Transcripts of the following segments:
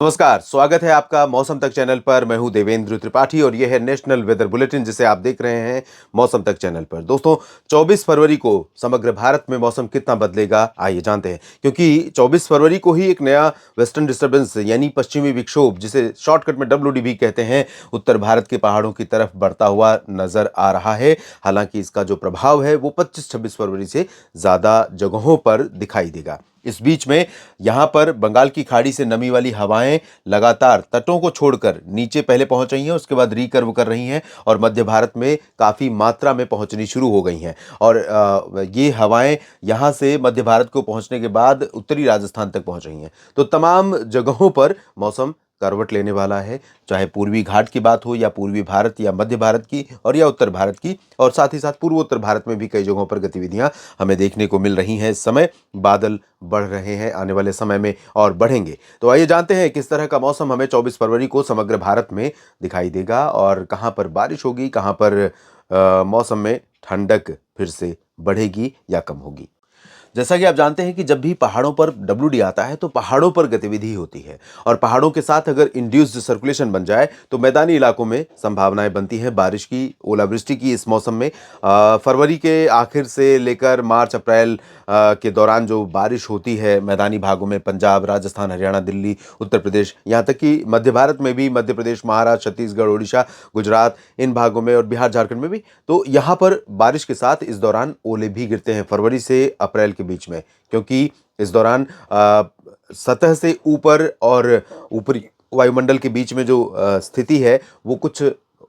नमस्कार, स्वागत है आपका मौसम तक चैनल पर। मैं हूं देवेंद्र त्रिपाठी और यह है नेशनल वेदर बुलेटिन जिसे आप देख रहे हैं मौसम तक चैनल पर। दोस्तों, 24 फरवरी को समग्र भारत में मौसम कितना बदलेगा, आइए जानते हैं। क्योंकि 24 फरवरी को ही एक नया वेस्टर्न डिस्टर्बेंस यानी पश्चिमी विक्षोभ, जिसे शॉर्टकट में WD भी कहते हैं, उत्तर भारत के पहाड़ों की तरफ बढ़ता हुआ नजर आ रहा है। हालांकि इसका जो प्रभाव है वो 25-26 फरवरी से ज्यादा जगहों पर दिखाई देगा। इस बीच में यहां पर बंगाल की खाड़ी से नमी वाली हवाएं लगातार तटों को छोड़कर नीचे पहले पहुंच रही हैं, उसके बाद रिकर्व कर रही हैं और मध्य भारत में काफी मात्रा में पहुंचनी शुरू हो गई हैं। और ये हवाएं यहां से मध्य भारत को पहुंचने के बाद उत्तरी राजस्थान तक पहुंच रही हैं। तो तमाम जगहों पर मौसम करवट लेने वाला है, चाहे पूर्वी घाट की बात हो या पूर्वी भारत या मध्य भारत की और या उत्तर भारत की, और साथ ही साथ पूर्वोत्तर भारत में भी कई जगहों पर गतिविधियां हमें देखने को मिल रही हैं। इस समय बादल बढ़ रहे हैं, आने वाले समय में और बढ़ेंगे। तो आइए जानते हैं किस तरह का मौसम हमें 24 फरवरी को समग्र भारत में दिखाई देगा और कहां पर बारिश होगी, कहां पर मौसम में ठंडक फिर से बढ़ेगी या कम होगी। जैसा कि आप जानते हैं कि जब भी पहाड़ों पर WD आता है तो पहाड़ों पर गतिविधि होती है, और पहाड़ों के साथ अगर इंड्यूस्ड सर्कुलेशन बन जाए तो मैदानी इलाकों में संभावनाएं बनती हैं बारिश की, ओलावृष्टि की। इस मौसम में फरवरी के आखिर से लेकर मार्च अप्रैल के दौरान जो बारिश होती है मैदानी भागों में, पंजाब, राजस्थान, हरियाणा, दिल्ली, उत्तर प्रदेश, यहाँ तक कि मध्य भारत में भी, मध्य प्रदेश, महाराष्ट्र, छत्तीसगढ़, उड़ीसा, गुजरात, इन भागों में, और बिहार, झारखंड में भी, तो यहाँ पर बारिश के साथ इस दौरान ओले भी गिरते हैं फरवरी से अप्रैल के बीच में। क्योंकि इस दौरान सतह से ऊपर और ऊपरी वायुमंडल के बीच में जो स्थिति है वो कुछ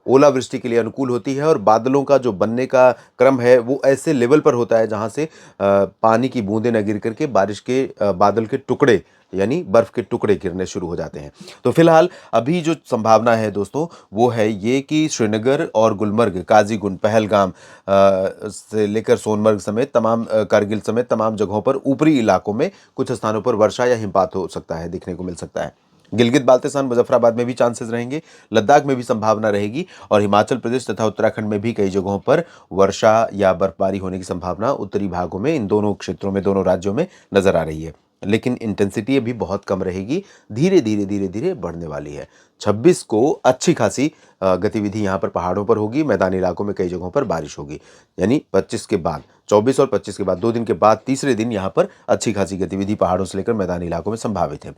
ओलावृष्टि के लिए अनुकूल होती है, और बादलों का जो बनने का क्रम है वो ऐसे लेवल पर होता है जहां से पानी की बूंदें न गिर करके बारिश के बादल के टुकड़े यानी बर्फ के टुकड़े गिरने शुरू हो जाते हैं। तो फिलहाल अभी जो संभावना है दोस्तों वो है ये कि श्रीनगर और गुलमर्ग, काजीगुंड, पहलगाम से लेकर सोनमर्ग समेत तमाम, कारगिल समेत तमाम जगहों पर ऊपरी इलाकों में कुछ स्थानों पर वर्षा या हिमपात हो सकता है, देखने को मिल सकता है। गिलगित बाल्तिस्तान, मुजफ्फराबाद में भी चांसेस रहेंगे, लद्दाख में भी संभावना रहेगी, और हिमाचल प्रदेश तथा उत्तराखंड में भी कई जगहों पर वर्षा या बर्फबारी होने की संभावना उत्तरी भागों में, इन दोनों क्षेत्रों में, दोनों राज्यों में नजर आ रही है। लेकिन इंटेंसिटी अभी बहुत कम रहेगी, धीरे धीरे धीरे धीरे बढ़ने वाली है। 26 को अच्छी खासी गतिविधि यहाँ पर पहाड़ों पर होगी, मैदानी इलाकों में कई जगहों पर बारिश होगी। यानी 25 के बाद, 24 और 25 के बाद 2 दिन के बाद तीसरे दिन यहाँ पर अच्छी खासी गतिविधि पहाड़ों से लेकर मैदानी इलाकों में संभावित है।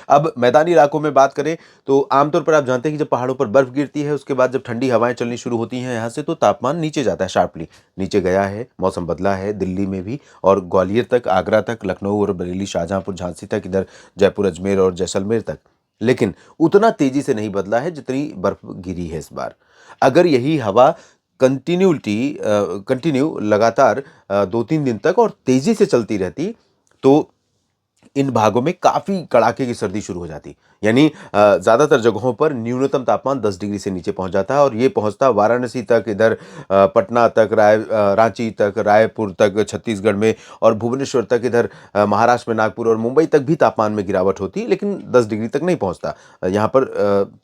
अब मैदानी इलाकों में बात करें तो आमतौर पर आप जानते हैं कि जब पहाड़ों पर बर्फ गिरती है उसके बाद जब ठंडी हवाएं चलनी शुरू होती हैं यहाँ से, तो तापमान नीचे जाता है, शार्पली नीचे गया है, मौसम बदला है दिल्ली में भी, और ग्वालियर तक, आगरा तक, लखनऊ और बरेली, शाहजहांपुर, झांसी तक, इधर जयपुर, अजमेर और जैसलमेर तक। लेकिन उतना तेजी से नहीं बदला है जितनी बर्फ गिरी है इस बार। अगर यही हवा कंटिन्यू लगातार 2-3 दिन तक और तेजी से चलती रहती तो इन भागों में काफी कड़ाके की सर्दी शुरू हो जाती। यानी ज्यादातर जगहों पर न्यूनतम तापमान 10 डिग्री से नीचे पहुंच जाता है, और ये पहुंचता वाराणसी तक, इधर पटना तक, रांची तक, रायपुर तक छत्तीसगढ़ में, और भुवनेश्वर तक, इधर महाराष्ट्र में नागपुर और मुंबई तक भी तापमान में गिरावट होती, लेकिन 10 डिग्री तक नहीं पहुंचता। यहाँ पर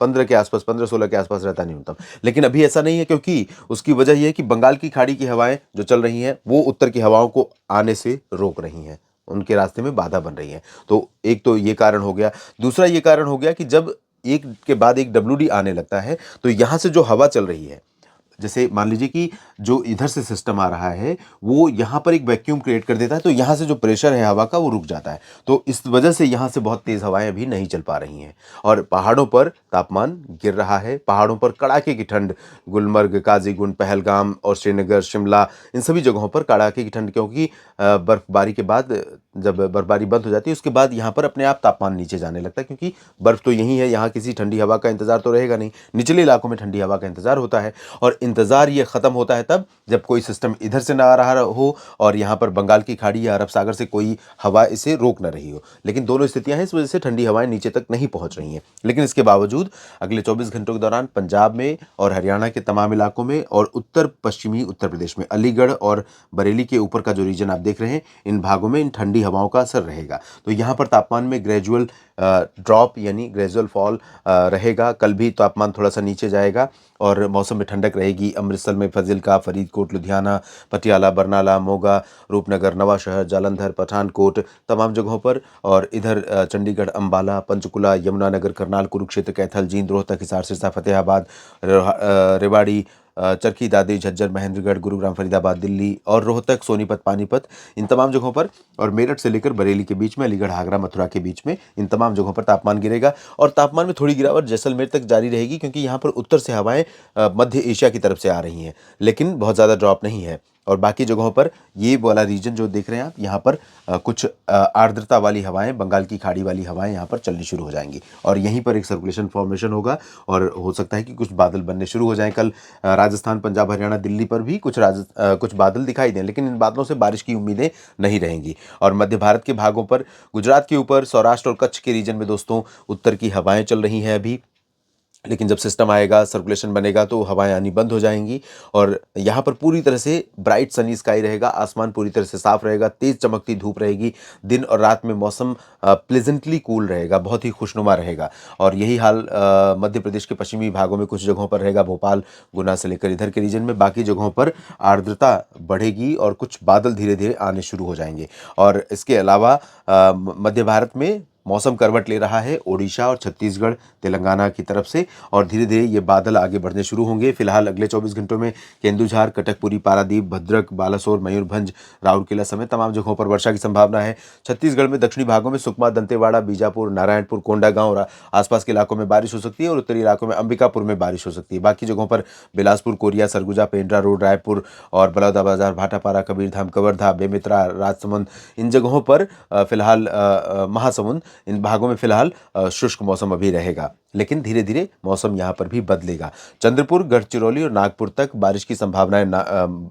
15 के आसपास, 15-16 के आसपास रहता न्यूनतम। लेकिन अभी ऐसा नहीं है, क्योंकि उसकी वजह यह है कि बंगाल की खाड़ी की हवाएं जो चल रही हैं वो उत्तर की हवाओं को आने से रोक रही हैं, उनके रास्ते में बाधा बन रही है। तो एक तो ये कारण हो गया। दूसरा ये कारण हो गया कि जब एक के बाद एक WD आने लगता है तो यहां से जो हवा चल रही है, जैसे मान लीजिए कि जो इधर से सिस्टम आ रहा है वो यहाँ पर एक वैक्यूम क्रिएट कर देता है, तो यहाँ से जो प्रेशर है हवा का वो रुक जाता है। तो इस वजह से यहाँ से बहुत तेज हवाएं अभी नहीं चल पा रही हैं, और पहाड़ों पर तापमान गिर रहा है, पहाड़ों पर कड़ाके की ठंड, गुलमर्ग, काजीगुंड, पहलगाम और श्रीनगर, शिमला, इन सभी जगहों पर कड़ाके की ठंड, क्योंकि बर्फबारी के बाद, जब बर्फबारी बंद हो जाती है उसके बाद यहाँ पर अपने आप तापमान नीचे जाने लगता है, क्योंकि बर्फ तो यही है, यहाँ किसी ठंडी हवा का इंतजार तो रहेगा नहीं, निचले इलाकों में ठंडी हवा का इंतजार होता है। और इंतजार ये खत्म होता है तब जब कोई सिस्टम इधर से ना आ रहा हो और यहाँ पर बंगाल की खाड़ी या अरब सागर से कोई हवा इसे रोक ना रही हो। लेकिन दोनों स्थितियां हैं, इस वजह से ठंडी हवाएं नीचे तक नहीं पहुंच रही हैं। लेकिन इसके बावजूद अगले 24 घंटों के दौरान पंजाब में और हरियाणा के तमाम इलाकों में और उत्तर पश्चिमी उत्तर प्रदेश में, अलीगढ़ और बरेली के ऊपर का जो रीजन आप देख रहे हैं, इन भागों में इन ठंडी हवाओं का असर रहेगा। तो यहाँ पर तापमान में ग्रेजुअल ड्रॉप यानी ग्रेजुअल फॉल रहेगा। कल भी तापमान थोड़ा सा नीचे जाएगा और मौसम में ठंडक रहेगी। अमृतसर में फाजिल्का, फरीदकोट, लुधियाना, पटियाला, बरनाला, मोगा, रूपनगर, नवांशहर, जालंधर, पठानकोट तमाम जगहों पर, और इधर चंडीगढ़, अंबाला, पंचकुला, यमुनानगर, करनाल, कुरुक्षेत्र, कैथल, जींद, रोहतक, हिसार, सिरसा, फतेहाबाद, रेवाड़ी, चरखी दादरी, झज्जर, महेंद्रगढ़, गुरुग्राम, फरीदाबाद, दिल्ली और रोहतक, सोनीपत, पानीपत, इन तमाम जगहों पर, और मेरठ से लेकर बरेली के बीच में, अलीगढ़, आगरा, मथुरा के बीच में, इन तमाम जगहों पर तापमान गिरेगा। और तापमान में थोड़ी गिरावट जैसलमेर तक जारी रहेगी, क्योंकि यहाँ पर उत्तर से हवाएं मध्य एशिया की तरफ से आ रही हैं, लेकिन बहुत ज़्यादा ड्रॉप नहीं है। और बाकी जगहों पर ये वाला रीजन जो देख रहे हैं आप, यहाँ पर कुछ आर्द्रता वाली हवाएं, बंगाल की खाड़ी वाली हवाएं यहाँ पर चलनी शुरू हो जाएंगी, और यहीं पर एक सर्कुलेशन फॉर्मेशन होगा, और हो सकता है कि कुछ बादल बनने शुरू हो जाएं। कल राजस्थान, पंजाब, हरियाणा, दिल्ली पर भी कुछ बादल दिखाई दें, लेकिन इन बादलों से बारिश की उम्मीदें नहीं रहेंगी। और मध्य भारत के भागों पर, गुजरात के ऊपर, सौराष्ट्र और कच्छ के रीजन में दोस्तों उत्तर की हवाएं चल रही हैं अभी, लेकिन जब सिस्टम आएगा, सर्कुलेशन बनेगा, तो हवाएं आनी बंद हो जाएंगी, और यहाँ पर पूरी तरह से ब्राइट सनी स्काई रहेगा। आसमान पूरी तरह से साफ रहेगा, तेज चमकती धूप रहेगी। दिन और रात में मौसम प्लेजेंटली कूल रहेगा, बहुत ही खुशनुमा रहेगा। और यही हाल मध्य प्रदेश के पश्चिमी भागों में कुछ जगहों पर रहेगा, भोपाल, गुना से लेकर इधर के रीजन में। बाकी जगहों पर आर्द्रता बढ़ेगी और कुछ बादल धीरे धीरे आने शुरू हो जाएंगे। और इसके अलावा मध्य भारत में मौसम करवट ले रहा है ओडिशा और छत्तीसगढ़, तेलंगाना की तरफ से, और धीरे धीरे ये बादल आगे बढ़ने शुरू होंगे। फिलहाल अगले 24 घंटों में केंदुझार, कटकपुरी, पारादीप, भद्रक, बालासोर, मयूरभंज, राउरकेला समेत तमाम जगहों पर वर्षा की संभावना है। छत्तीसगढ़ में दक्षिणी भागों में सुकमा, दंतेवाड़ा, बीजापुर, नारायणपुर, कोंडागांव और आसपास के इलाकों में बारिश हो सकती है, और उत्तरी इलाकों में अंबिकापुर में बारिश हो सकती है। बाकी जगहों पर बिलासपुर, कोरिया, सरगुजा, पेंड्रा रोड, रायपुर और बलौदाबाजार, भाटापारा, कबीरधाम, कवर्धा, बेमित्रा, राजसमंद, इन जगहों पर फिलहाल महासमुंद, इन भागों में फिलहाल शुष्क मौसम अभी रहेगा, लेकिन धीरे धीरे मौसम यहाँ पर भी बदलेगा। चंद्रपुर, गढ़चिरौली और नागपुर तक बारिश की संभावनाएं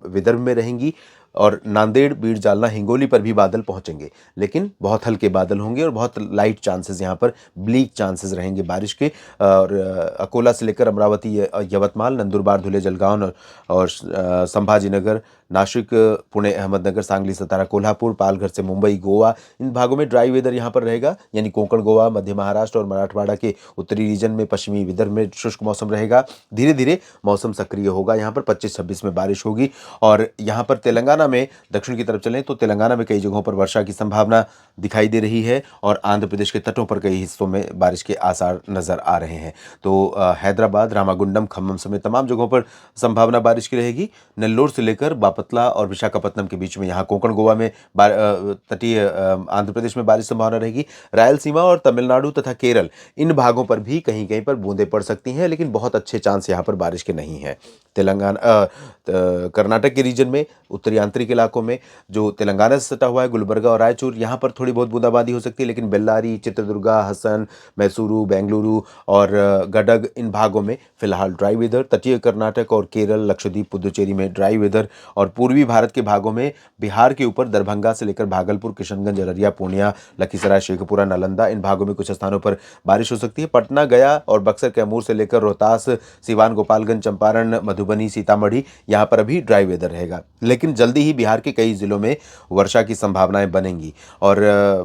विदर्भ में रहेंगी, और नांदेड़, बीड़, जालना, हिंगोली पर भी बादल पहुंचेंगे, लेकिन बहुत हल्के बादल होंगे और बहुत लाइट चांसेस, यहाँ पर ब्लीक चांसेस रहेंगे बारिश के। और अकोला से लेकर अमरावती, यवतमाल, नंदुरबार, धुले, जलगांव और संभाजीनगर, नासिक, पुणे, अहमदनगर, सांगली, सतारा, कोल्हापुर, पालघर से मुंबई, गोवा, इन भागों में ड्राई वेदर यहाँ पर रहेगा, यानी कोंकण, गोवा, मध्य महाराष्ट्र और मराठवाड़ा के उत्तरी रीजन में, पश्चिमी विदर्भ में शुष्क मौसम रहेगा। धीरे धीरे मौसम सक्रिय होगा, यहाँ पर 25-26 में बारिश होगी। और यहाँ पर तेलंगाना में, दक्षिण की तरफ चलें तो तेलंगाना में कई जगहों पर वर्षा की संभावना दिखाई दे रही है, और आंध्र प्रदेश के तटों पर कई हिस्सों में बारिश के आसार नजर आ रहे हैं। तो हैदराबाद, रामागुंडम, खम्मम समेत तमाम जगहों पर संभावना बारिश की रहेगी। नेल्लोर से लेकर बापतला और विशाखापट्टनम के बीच में, यहाँ कोंकण, गोवा में, तटीय आंध्र प्रदेश में बारिश संभावना रहेगी। रायलसीमा और तमिलनाडु तथा केरल, इन भागों पर भी कहीं कहीं पर बूंदें पड़ सकती हैं, लेकिन बहुत अच्छे चांस यहाँ पर बारिश के नहीं है। कर्नाटक के रीजन में, उत्तरी आंतरिक इलाकों में, जो तेलंगाना से सटा हुआ है, गुलबर्गा और रायचूर, यहाँ पर थोड़ी बहुत बूंदाबांदी हो सकती है, लेकिन बेल्लारी, चित्रदुर्गा, हसन, मैसूरू, बेंगलुरु और गडग, इन भागों में फिलहाल ड्राई वेदर। तटीय कर्नाटक और केरल, लक्षद्वीप, पुदुचेरी में ड्राई वेदर, और पूर्वी भारत के भागों में, बिहार के ऊपर दरभंगा से लेकर भागलपुर, किशनगंज, अररिया, पूर्णिया, लखीसराय, शेखपुरा, नालंदा, इन भागों में कुछ स्थानों पर बारिश हो सकती है। पटना, गया और बक्सर, कैमूर से लेकर रोहतास, सिवान, गोपालगंज, चंपारण, मधुबनी, सीतामढ़ी, यहाँ पर अभी ड्राई वेदर रहेगा, लेकिन जल्दी ही बिहार के कई जिलों में वर्षा की संभावनाएं बनेंगी। और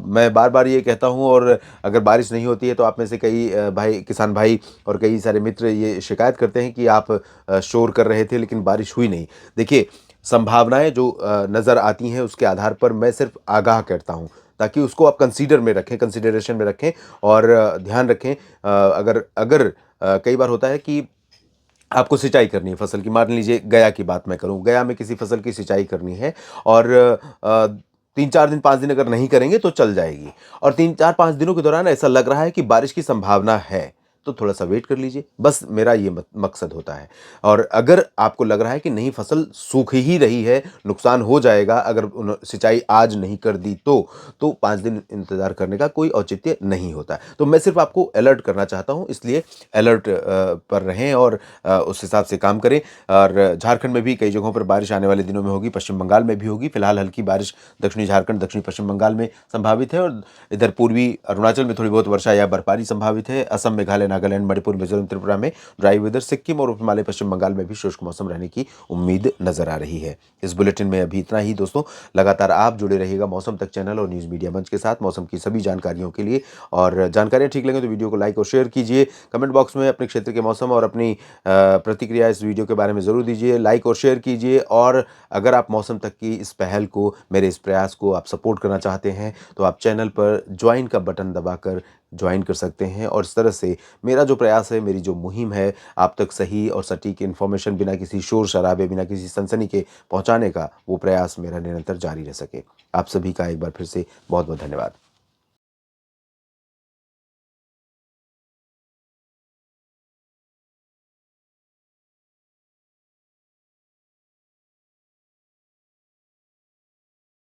मैं बार बार ये कहता हूँ, और अगर बारिश नहीं होती है तो आप में से कई भाई, किसान भाई और कई सारे मित्र ये शिकायत करते हैं कि आप शोर कर रहे थे लेकिन बारिश हुई नहीं। देखिए, संभावनाएं जो नज़र आती हैं उसके आधार पर मैं सिर्फ आगाह करता हूँ, ताकि उसको आप कंसीडरेशन में रखें और ध्यान रखें। अगर कई बार होता है कि आपको सिंचाई करनी है फसल की, मान लीजिए गया की बात मैं करूं, गया में किसी फसल की सिंचाई करनी है, और 3-4 दिन 5 दिन अगर नहीं करेंगे तो चल जाएगी, और 3-4-5 दिनों के दौरान ऐसा लग रहा है कि बारिश की संभावना है, तो थोड़ा सा वेट कर लीजिए, बस मेरा ये मकसद होता है। और अगर आपको लग रहा है कि नहीं, फसल सूख ही रही है, नुकसान हो जाएगा अगर सिंचाई आज नहीं कर दी तो 5 दिन इंतजार करने का कोई औचित्य नहीं होता। तो मैं सिर्फ आपको अलर्ट करना चाहता हूं, इसलिए अलर्ट पर रहें और उस हिसाब से काम करें। और झारखंड में भी कई जगहों पर बारिश आने वाले दिनों में होगी, पश्चिम बंगाल में भी होगी। फिलहाल हल्की बारिश दक्षिणी झारखंड, दक्षिणी पश्चिम बंगाल में संभावित है, और इधर पूर्वी अरुणाचल में थोड़ी बहुत वर्षा या बर्फबारी संभावित है। असम, मेघालय, नागालैंड, मणिपुर, मिजोरम, त्रिपुरा में ड्राई वेदर, सिक्किम और हिमालय पश्चिम बंगाल में भी शुष्क मौसम रहने की उम्मीद नजर आ रही है। इस बुलेटिन में अभी इतना ही दोस्तों। लगातार आप जुड़े रहिएगा मौसम तक चैनल और न्यूज़ मीडिया मंच के साथ मौसम की सभी जानकारियों के लिए। और जानकारियाँ ठीक लगे तो वीडियो को लाइक और शेयर कीजिए। कमेंट बॉक्स में अपने क्षेत्र के मौसम और अपनी प्रतिक्रिया इस वीडियो के बारे में ज़रूर दीजिए, लाइक और शेयर कीजिए। और अगर आप मौसम तक की इस पहल को, मेरे इस प्रयास को आप सपोर्ट करना चाहते हैं तो आप चैनल पर ज्वाइन का बटन दबाकर ज्वाइन कर सकते हैं। और इस तरह से मेरा जो प्रयास है, मेरी जो मुहिम है, आप तक सही और सटीक इन्फॉर्मेशन बिना किसी शोर शराबे, बिना किसी सनसनी के पहुंचाने का, वो प्रयास मेरा निरंतर जारी रह सके। आप सभी का एक बार फिर से बहुत बहुत धन्यवाद।